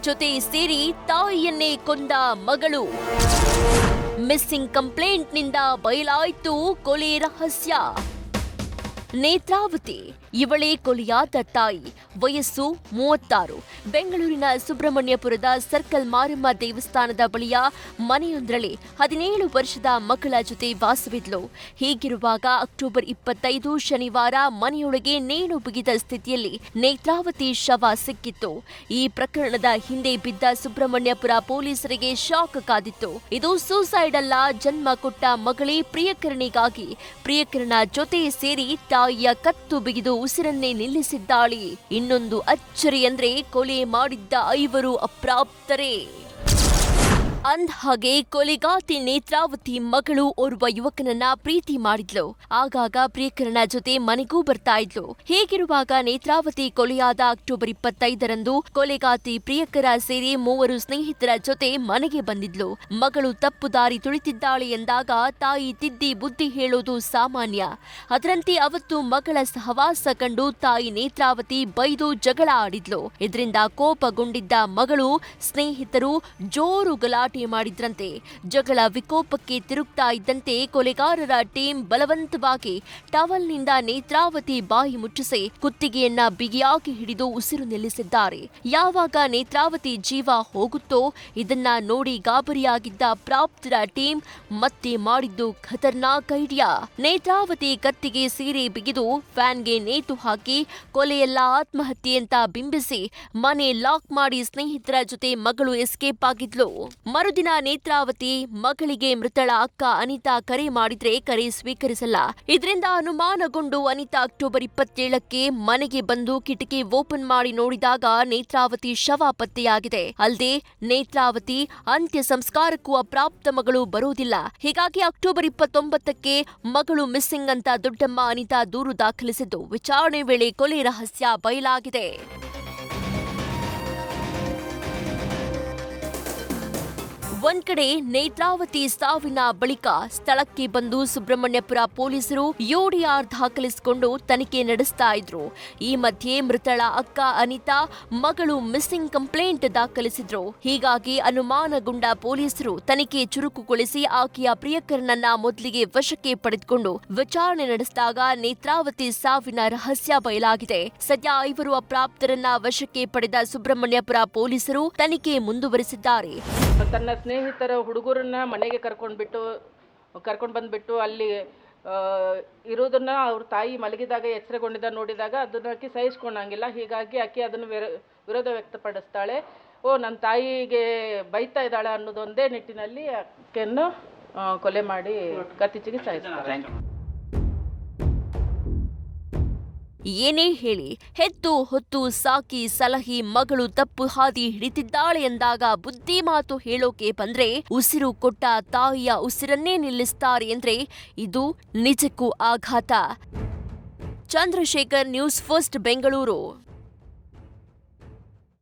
ಜೊತೆ ಸೇರಿ ತಾಯಿಯನ್ನೇ ಕೊಂದ ಮಗಳು. ಮಿಸ್ಸಿಂಗ್ ಕಂಪ್ಲೇಂಟ್ನಿಂದ ಬಯಲಾಯಿತು ಕೊಲೆ ರಹಸ್ಯ. ನೇತ್ರಾವತಿ ಇವಳೇ ಕೊಲೆಯಾದ ತಾಯಿ. ವಯಸ್ಸು 36. ಬೆಂಗಳೂರಿನ ಸುಬ್ರಹ್ಮಣ್ಯಪುರದ ಸರ್ಕಲ್ ಮಾರಮ್ಮ ದೇವಸ್ಥಾನದ ಬಳಿಯ ಮನೆಯೊಂದರಲ್ಲಿ 17 ವರ್ಷದ ಮಕ್ಕಳ ಜೊತೆ ವಾಸವಿದ್ಲು. ಹೀಗಿರುವಾಗ ಅಕ್ಟೋಬರ್ 25 ಶನಿವಾರ ಮನೆಯೊಳಗೆ ನೇಣು ಬಿಗಿದ ಸ್ಥಿತಿಯಲ್ಲಿ ನೇತ್ರಾವತಿ ಶವ ಸಿಕ್ಕಿತ್ತು. ಈ ಪ್ರಕರಣದ ಹಿಂದೆ ಬಿದ್ದ ಸುಬ್ರಹ್ಮಣ್ಯಪುರ ಪೊಲೀಸರಿಗೆ ಶಾಕ್ ಕಾದಿತ್ತು. ಇದು ಸೂಸೈಡ್ ಅಲ್ಲ, ಜನ್ಮ ಕೊಟ್ಟ ಮಗಳೇ ಪ್ರಿಯಕರಣಿಗಾಗಿ ಪ್ರಿಯಕರನ ಜೊತೆ ಸೇರಿ ತಾಯಿಯ ಕತ್ತು ಬಿಗಿದು ಉಸಿರನ್ನೇ ನಿಲ್ಲಿಸಿದ್ದಾಳೆ. ಇನ್ನೊಂದು ಅಚ್ಚರಿ ಅಂದ್ರೆ ಕೊಲೆ ಮಾಡಿದ್ದ 5 ಅಪ್ರಾಪ್ತರೇ. ಅಂದ್ಹಾಗೆ ಕೊಲೆಗಾತಿ ನೇತ್ರಾವತಿ ಮಗಳು ಓರ್ವ ಯುವಕನನ್ನ ಪ್ರೀತಿ ಮಾಡಿದ್ಲು. ಆಗಾಗ ಪ್ರಿಯಕರನ ಜೊತೆ ಮನೆಗೂ ಬರ್ತಾ ಇದ್ಲು. ಹೀಗಿರುವಾಗ ನೇತ್ರಾವತಿ ಕೊಲೆಯಾದ ಅಕ್ಟೋಬರ್ 25ರಂದು ಕೊಲೆಗಾತಿ ಪ್ರಿಯಕರ ಸೇರಿ 3 ಸ್ನೇಹಿತರ ಜೊತೆ ಮನೆಗೆ ಬಂದಿದ್ಲು. ಮಗಳು ತಪ್ಪು ದಾರಿ ತುಳಿತಿದ್ದಾಳೆ ಎಂದಾಗ ತಾಯಿ ತಿದ್ದಿ ಬುದ್ಧಿ ಹೇಳೋದು ಸಾಮಾನ್ಯ. ಅದರಂತೆ ಅವತ್ತು ಮಗಳ ಸಹವಾಸ ಕಂಡು ತಾಯಿ ನೇತ್ರಾವತಿ ಬೈದು ಜಗಳ ಆಡಿದ್ಲು. ಇದರಿಂದ ಕೋಪಗೊಂಡಿದ್ದ ಮಗಳು ಸ್ನೇಹಿತರು ಜೋರು ಗಲಾಟೆ ಮಾಡಿದ್ರಂತೆ. ಜಗಳ ವಿಕೋಪಕ್ಕೆ ತಿರುಗ್ತಾ ಇದ್ದಂತೆ ಕೊಲೆಗಾರರ ಟೀಮ್ ಬಲವಂತವಾಗಿ ಟವಲ್ನಿಂದ ನೇತ್ರಾವತಿ ಬಾಯಿ ಮುಚ್ಚಿಸಿ ಕುತ್ತಿಗೆಯನ್ನ ಬಿಗಿಯಾಗಿ ಹಿಡಿದು ಉಸಿರು ನಿಲ್ಲಿಸಿದ್ದಾರೆ. ಯಾವಾಗ ನೇತ್ರಾವತಿ ಜೀವ ಹೋಗುತ್ತೋ ಇದನ್ನ ನೋಡಿ ಗಾಬರಿಯಾಗಿದ್ದ ಪ್ರಾಪ್ತರ ಟೀಮ್ ಮತ್ತೆ ಮಾಡಿದ್ದು ಖತರ್ನಾಕ್ ಐಡಿಯಾ. ನೇತ್ರಾವತಿ ಕತ್ತಿಗೆ ಸೀರೆ ಬಿಗಿದು ಫ್ಯಾನ್ಗೆ ನೇತು ಹಾಕಿ ಕೊಲೆಯೆಲ್ಲ ಆತ್ಮಹತ್ಯೆ ಅಂತ ಬಿಂಬಿಸಿ ಮನೆ ಲಾಕ್ ಮಾಡಿ ಸ್ನೇಹಿತರ ಜೊತೆ ಮಗಳು ಎಸ್ಕೇಪ್ ಆಗಿದ್ಲು. ಮರುದಿನ ನೇತ್ರಾವತಿ ಮಗಳಿಗೆ ಮೃತಳ ಅಕ್ಕ ಅನಿತಾ ಕರೆ ಮಾಡಿದ್ರೆ ಕರೆ ಸ್ವೀಕರಿಸಲ್ಲ. ಇದರಿಂದ ಅನುಮಾನಗೊಂಡು ಅನಿತಾ ಅಕ್ಟೋಬರ್ 27ಕ್ಕೆ ಮನೆಗೆ ಬಂದು ಕಿಟಕಿ ಓಪನ್ ಮಾಡಿ ನೋಡಿದಾಗ ನೇತ್ರಾವತಿ ಶವ ಪತ್ತೆಯಾಗಿದೆ. ಅಲ್ಲದೆ ನೇತ್ರಾವತಿ ಅಂತ್ಯ ಸಂಸ್ಕಾರಕ್ಕೂ ಅಪ್ರಾಪ್ತ ಮಗಳು ಬರೋದಿಲ್ಲ. ಹೀಗಾಗಿ ಅಕ್ಟೋಬರ್ 29ಕ್ಕೆ ಮಗಳು ಮಿಸ್ಸಿಂಗ್ ಅಂತ ದೊಡ್ಡಮ್ಮ ಅನಿತಾ ದೂರು ದಾಖಲಿಸಿದ್ದು ವಿಚಾರಣೆ ವೇಳೆ ಕೊಲೆ ರಹಸ್ಯ ಬಯಲಾಗಿದೆ. ಒಂದ್ ಕಡೆ ನೇತ್ರಾವತಿ ಸಾವಿನ ಬಳಿಕ ಸ್ಥಳಕ್ಕೆ ಬಂದು ಸುಬ್ರಹ್ಮಣ್ಯಪುರ ಪೊಲೀಸರು ಯುಡಿಆರ್ ದಾಖಲಿಸಿಕೊಂಡು ತನಿಖೆ ನಡೆಸ್ತಾ ಇದ್ರು. ಈ ಮಧ್ಯೆ ಮೃತಳ ಅಕ್ಕ ಅನಿತಾ ಮಗಳು ಮಿಸ್ಸಿಂಗ್ ಕಂಪ್ಲೇಂಟ್ ದಾಖಲಿಸಿದ್ರು. ಹೀಗಾಗಿ ಅನುಮಾನಗೊಂಡ ಪೊಲೀಸರು ತನಿಖೆ ಚುರುಕುಗೊಳಿಸಿ ಆಕೆಯ ಪ್ರಿಯಕರನನ್ನ ಮೊದಲಿಗೆ ವಶಕ್ಕೆ ಪಡೆದುಕೊಂಡು ವಿಚಾರಣೆ ನಡೆಸಿದಾಗ ನೇತ್ರಾವತಿ ಸಾವಿನ ರಹಸ್ಯ ಬಯಲಾಗಿದೆ. ಸದ್ಯ 5 ಅಪ್ರಾಪ್ತರನ್ನ ವಶಕ್ಕೆ ಪಡೆದ ಸುಬ್ರಹ್ಮಣ್ಯಪುರ ಪೊಲೀಸರು ತನಿಖೆ ಮುಂದುವರಿಸಿದ್ದಾರೆ. ತನ್ನ ಸ್ನೇಹಿತರ ಹುಡುಗರನ್ನ ಮನೆಗೆ ಕರ್ಕೊಂಡು ಬಂದ್ಬಿಟ್ಟು ಅಲ್ಲಿ ಇರೋದನ್ನ ಅವ್ರ ತಾಯಿ ಮಲಗಿದಾಗ ಎಚ್ಚರಗೊಂಡಿದ್ದ ನೋಡಿದಾಗ ಅದನ್ನ ಸಹಿಸ್ಕೊಂಡಂಗಿಲ್ಲ. ಹೀಗಾಗಿ ಆಕೆ ಅದನ್ನು ವಿರೋಧ ವ್ಯಕ್ತಪಡಿಸ್ತಾಳೆ. ನನ್ನ ತಾಯಿಗೆ ಬೈತಾ ಇದ್ದಾಳೆ ಅನ್ನೋದೊಂದೇ ನಿಟ್ಟಿನಲ್ಲಿ ಆಕೆಯನ್ನು ಕೊಲೆ ಮಾಡಿ ಕತ್ತಿಚಿಗೆ ಸಾಯಿಸ್ತಾರೆ. ಏನೇ ಹೇಳಿ ಹೆತ್ತು ಹೊತ್ತು ಸಾಕಿ ಸಲಹಿ ಮಗಳು ತಪ್ಪು ಹಾದಿ ಹಿಡಿತಿದ್ದಾಳೆ ಎಂದಾಗ ಬುದ್ಧಿ ಮಾತು ಹೇಳೋಕೆ ಬಂದ್ರೆ ಉಸಿರು ಕೊಟ್ಟ ತಾಯಿಯ ಉಸಿರನ್ನೇ ನಿಲ್ಲಿಸ್ತಾರೆ ಅಂದ್ರೆ ಇದು ನಿಜಕ್ಕೂ ಆಘಾತ. Chandrashekar, news first, Bengaluru.